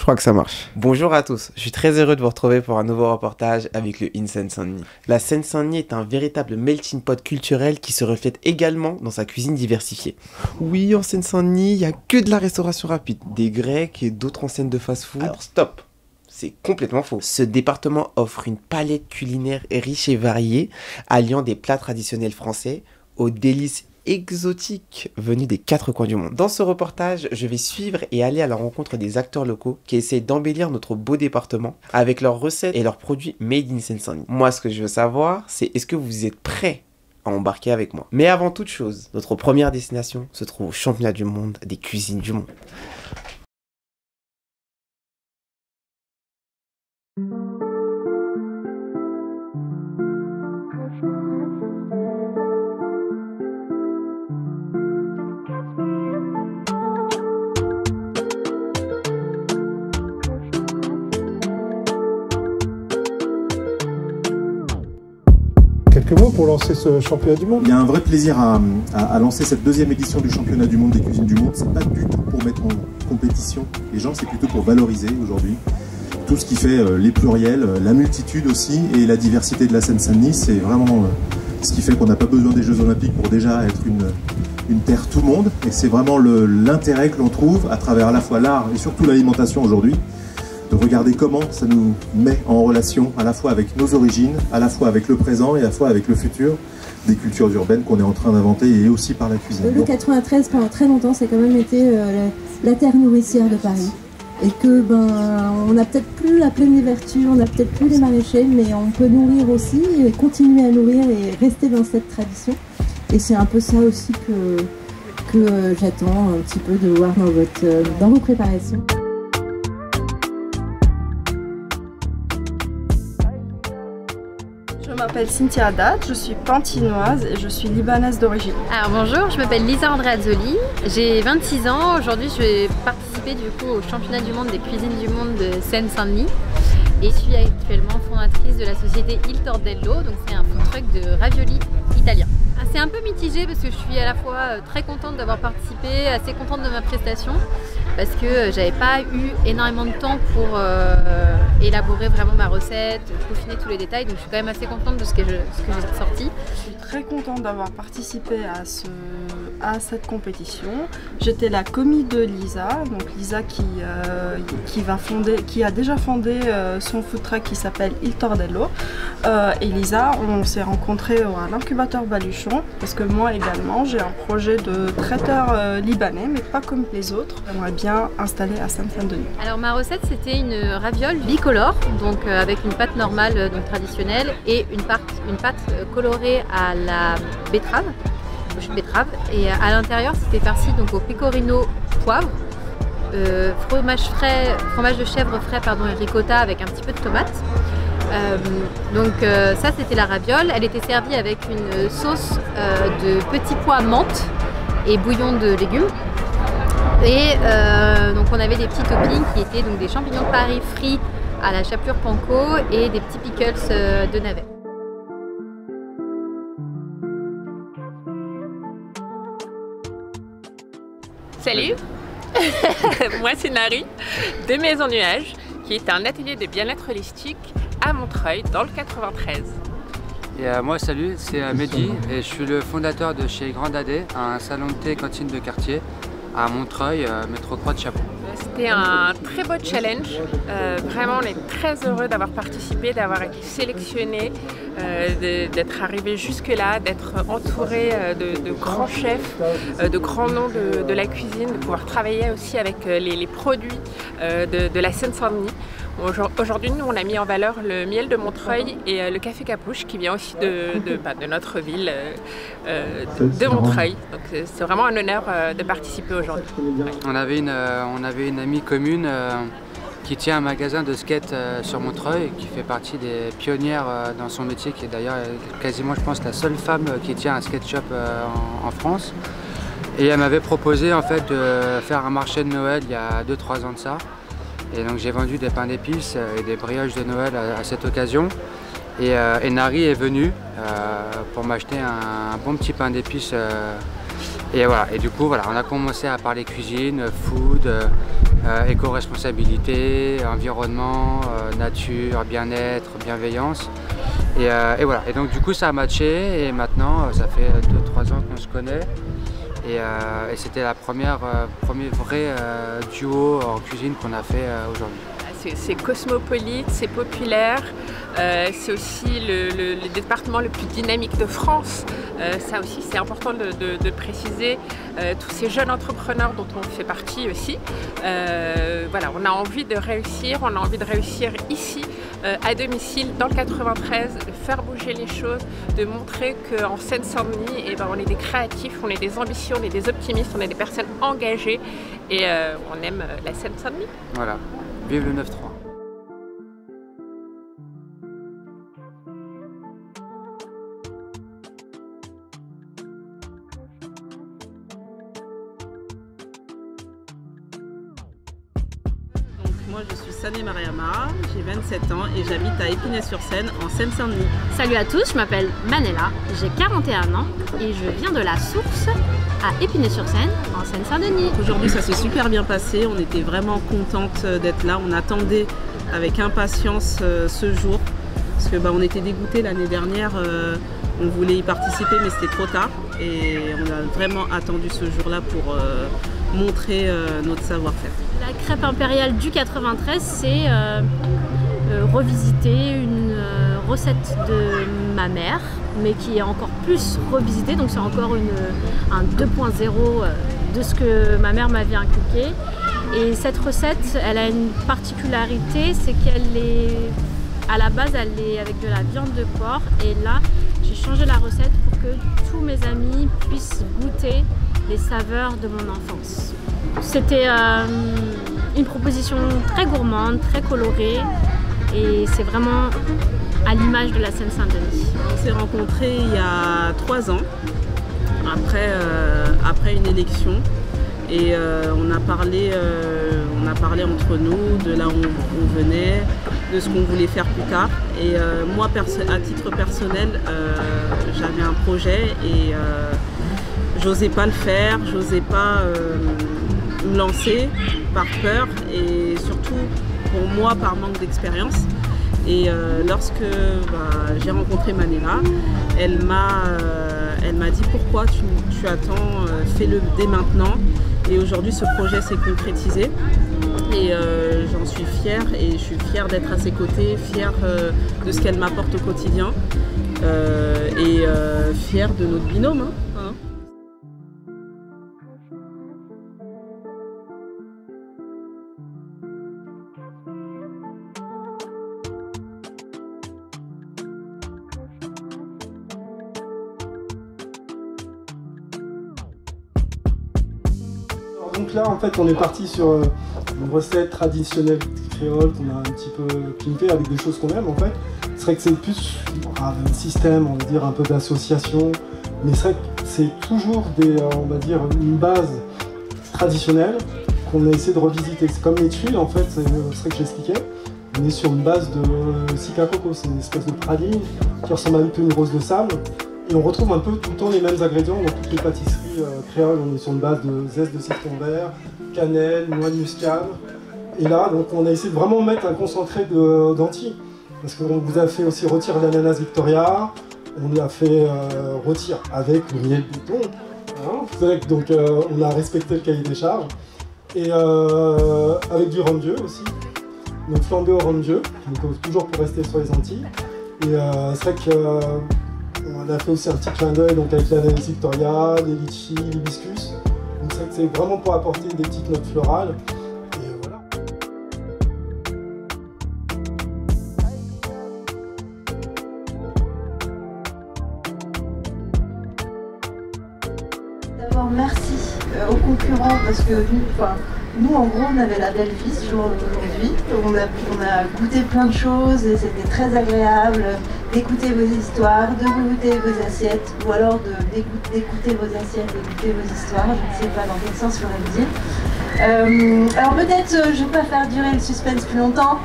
crois que ça marche. Bonjour à tous, je suis très heureux de vous retrouver pour un nouveau reportage avec le In Seine-Saint-Denis. La Seine-Saint-Denis est un véritable melting pot culturel qui se reflète également dans sa cuisine diversifiée. Oui, en Seine-Saint-Denis, il n'y a que de la restauration rapide, des grecs et d'autres enseignes de fast-food. Alors stop, c'est complètement faux. Ce département offre une palette culinaire riche et variée, alliant des plats traditionnels français aux délices exotiques venus des quatre coins du monde. Dans ce reportage, je vais suivre et aller à la rencontre des acteurs locaux qui essaient d'embellir notre beau département avec leurs recettes et leurs produits made in Seine-Saint-Denis. Moi, ce que je veux savoir, c'est est-ce que vous êtes prêts à embarquer avec moi? Mais avant toute chose, notre première destination se trouve au championnat du monde des cuisines du monde. Quelques mots pour lancer ce championnat du monde. Il y a un vrai plaisir à lancer cette deuxième édition du championnat du monde des cuisines du monde. C'est pas du tout pour mettre en compétition les gens, c'est plutôt pour valoriser aujourd'hui tout ce qui fait les pluriels, la multitude aussi et la diversité de la Seine-Saint-Denis. C'est vraiment ce qui fait qu'on n'a pas besoin des Jeux Olympiques pour déjà être une terre tout monde. Et c'est vraiment l'intérêt que l'on trouve à travers à la fois l'art et surtout l'alimentation aujourd'hui, de regarder comment ça nous met en relation à la fois avec nos origines, à la fois avec le présent et à la fois avec le futur des cultures urbaines qu'on est en train d'inventer et aussi par la cuisine. Le 93 pendant très longtemps c'est quand même été la terre nourricière de Paris et que on n'a peut-être plus la pleine ouverture, on n'a peut-être plus les maraîchers, mais on peut nourrir aussi et continuer à nourrir et rester dans cette tradition. Et c'est un peu ça aussi que j'attends un petit peu de voir dans vos préparations. Je m'appelle Cynthia Haddad, je suis pantinoise et je suis libanaise d'origine. Alors bonjour, je m'appelle Lisa Andreazzoli, j'ai 26 ans. Aujourd'hui je vais participer du coup au championnat du monde des cuisines du monde de Seine-Saint-Denis et je suis actuellement fondatrice de la société Il Tordello, donc c'est un food truck de raviolis italien. C'est un peu mitigé parce que je suis à la fois très contente d'avoir participé, assez contente de ma prestation parce que j'avais pas eu énormément de temps pour élaborer vraiment ma recette, peaufiner tous les détails, donc je suis quand même assez contente de ce que j'ai ressorti. Je suis très contente d'avoir participé à cette compétition. J'étais la commis de Lisa, donc Lisa qui a déjà fondé son food truck qui s'appelle Il Tordello. Et Lisa, on s'est rencontrés à l'incubateur Baluchon parce que moi également j'ai un projet de traiteur libanais mais pas comme les autres. J'aimerais bien installer à Seine-Saint-Denis. Alors ma recette c'était une raviole bicolore, donc avec une pâte normale donc traditionnelle et une pâte colorée à la betterave, au jus de betterave, et à l'intérieur c'était farci donc au pecorino poivre, fromage de chèvre frais et ricotta avec un petit peu de tomate. Ça c'était la raviole, elle était servie avec une sauce de petits pois menthe et bouillon de légumes. Et donc on avait des petits toppings qui étaient donc des champignons de Paris frits à la chapelure panko et des petits pickles de navets. Salut, moi c'est Nari de Maison Nuage, qui est un atelier de bien-être holistique à Montreuil dans le 93. Et moi salut, c'est Mehdi et je suis le fondateur de chez Grand Dadé, un salon de thé cantine de quartier à Montreuil, métro Croix de Chapeau. C'était un très beau challenge, vraiment on est très heureux d'avoir participé, d'avoir été sélectionné, d'être arrivé jusque là, d'être entouré de grands chefs, de grands noms de la cuisine, de pouvoir travailler aussi avec les produits de la Seine-Saint-Denis. Aujourd'hui, nous, on a mis en valeur le miel de Montreuil et le café Capouche qui vient aussi de notre ville de Montreuil. Donc c'est vraiment un honneur de participer aujourd'hui. On avait une amie commune qui tient un magasin de skate sur Montreuil, qui fait partie des pionnières dans son métier, qui est d'ailleurs quasiment, je pense, la seule femme qui tient un skate shop en France. Et elle m'avait proposé en fait de faire un marché de Noël il y a 2-3 ans de ça. Et donc j'ai vendu des pains d'épices et des brioches de Noël à cette occasion. Et Nari est venu pour m'acheter un bon petit pain d'épices Et voilà, et du coup voilà, on a commencé à parler cuisine, food, éco-responsabilité, environnement, nature, bien-être, bienveillance. Et voilà, et donc du coup ça a matché et maintenant ça fait 2-3 ans qu'on se connaît. Et c'était la premier vrai duo en cuisine qu'on a fait aujourd'hui. C'est cosmopolite, c'est populaire, c'est aussi le département le plus dynamique de France. Ça aussi c'est important de préciser, tous ces jeunes entrepreneurs dont on fait partie aussi. Voilà, on a envie de réussir ici, à domicile, dans le 93, de faire bouger les choses, de montrer qu'en Seine-Saint-Denis, eh ben, on est des créatifs, on est des ambitieux, on est des optimistes, on est des personnes engagées et on aime la Seine-Saint-Denis. Voilà. Vive le 9-3. Moi je suis Sané Mariama, j'ai 27 ans et j'habite à Épinay-sur-Seine en Seine-Saint-Denis. Salut à tous, je m'appelle Manella, j'ai 41 ans et je viens de la Source à Épinay-sur-Seine en Seine-Saint-Denis. Aujourd'hui ça s'est super bien passé, on était vraiment contente d'être là, on attendait avec impatience ce jour parce que on était dégoûtés l'année dernière, on voulait y participer mais c'était trop tard et on a vraiment attendu ce jour-là pour montrer notre savoir-faire. La crêpe impériale du 93, c'est revisiter une recette de ma mère, mais qui est encore plus revisitée, donc c'est encore un 2.0 de ce que ma mère m'avait inculqué. Et cette recette, elle a une particularité, c'est qu'elle est, à la base, elle est avec de la viande de porc, et là, j'ai changé la recette pour que tous mes amis puissent goûter les saveurs de mon enfance. C'était une proposition très gourmande, très colorée et c'est vraiment à l'image de la Seine-Saint-Denis. On s'est rencontrés il y a 3 ans, après une élection et on a parlé entre nous de là où on venait, de ce qu'on voulait faire plus tard. Et moi, à titre personnel, j'avais un projet et j'osais pas le faire, j'osais pas me lancer par peur et surtout pour moi par manque d'expérience. Et lorsque j'ai rencontré Manella, elle m'a dit pourquoi tu attends, fais-le dès maintenant. Et aujourd'hui ce projet s'est concrétisé et j'en suis fière et je suis fière d'être à ses côtés, fière de ce qu'elle m'apporte au quotidien et fière de notre binôme. Hein. Donc là, en fait, on est parti sur une recette traditionnelle créole qu'on a un petit peu pimpée avec des choses qu'on aime, en fait. C'est vrai que c'est plus un système, on va dire, un peu d'association, mais c'est vrai que c'est toujours on va dire, une base traditionnelle qu'on a essayé de revisiter. C'est comme les tuiles, en fait, c'est vrai que j'expliquais. On est sur une base de Sika Coco, c'est une espèce de praline qui ressemble un peu à une rose de sable. Et on retrouve un peu tout le temps les mêmes ingrédients dans toutes les pâtisseries créoles. On est sur une base de zeste de citron vert, cannelle, noix de muscade. Et là, donc, on a essayé de vraiment mettre un concentré d'anti. Parce qu'on vous a fait aussi rôtir l'ananas Victoria. On a fait rôtir avec le miel béton. Hein, c'est vrai que donc, on a respecté le cahier des charges. Et avec du rhum Dieu aussi. Donc flambé au rhum Dieu, donc toujours pour rester sur les Antilles. Et c'est vrai que on a fait aussi un petit clin d'œil avec l'ananas Victoria, les litchis, l'hibiscus. Donc c'est vrai que c'est vraiment pour apporter des petites notes florales. Et voilà. D'abord merci aux concurrents parce que nous en gros on avait la belle vie ce jour aujourd'hui. On a goûté plein de choses et c'était très agréable d'écouter vos histoires, de goûter vos assiettes ou alors d'écouter vos assiettes et goûter vos histoires. Je ne sais pas dans quel sens je voudrais le dire. Alors peut-être je ne vais pas faire durer le suspense plus longtemps.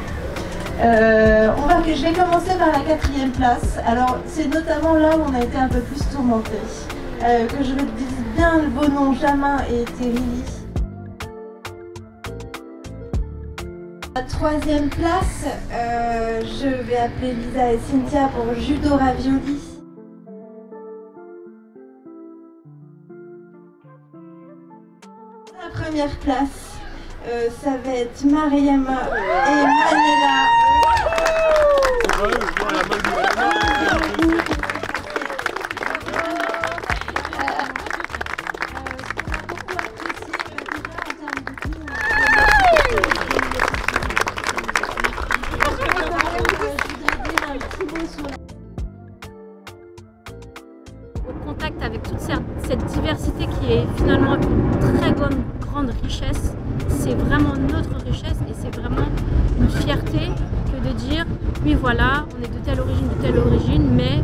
Je vais commencer par la 4e place. Alors c'est notamment là où on a été un peu plus tourmenté. Que je vais bien vos noms, Jamin et Terili. La 3e place, je vais appeler Lisa et Cynthia pour Judo Ravioli. La 1re place, ça va être Mariam et Manela. Au contact avec toute cette diversité qui est finalement une très grande richesse, c'est vraiment notre richesse et c'est vraiment une fierté que de dire oui voilà, on est de telle origine, mais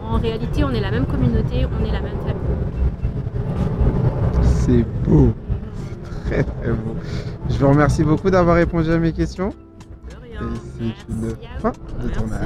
en réalité on est la même communauté, on est la même famille. C'est beau, c'est très beau. Je vous remercie beaucoup d'avoir répondu à mes questions. Et c'est une fin de tournage.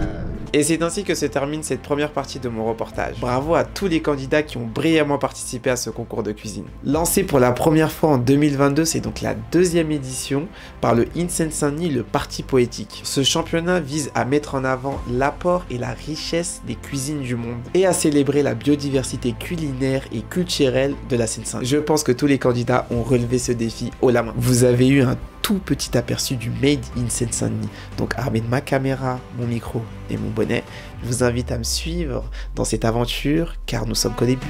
Et c'est ainsi que se termine cette première partie de mon reportage. Bravo à tous les candidats qui ont brillamment participé à ce concours de cuisine. Lancé pour la première fois en 2022, c'est donc la 2e édition par le INSEE, le Parti Poétique. Ce championnat vise à mettre en avant l'apport et la richesse des cuisines du monde et à célébrer la biodiversité culinaire et culturelle de la Seine-Saint-Denis. Je pense que tous les candidats ont relevé ce défi haut la main. Vous avez eu un tout petit aperçu du Made in Seine-Saint-Denis. Donc armé de ma caméra, mon micro et mon bonnet, je vous invite à me suivre dans cette aventure car nous sommes qu'au début.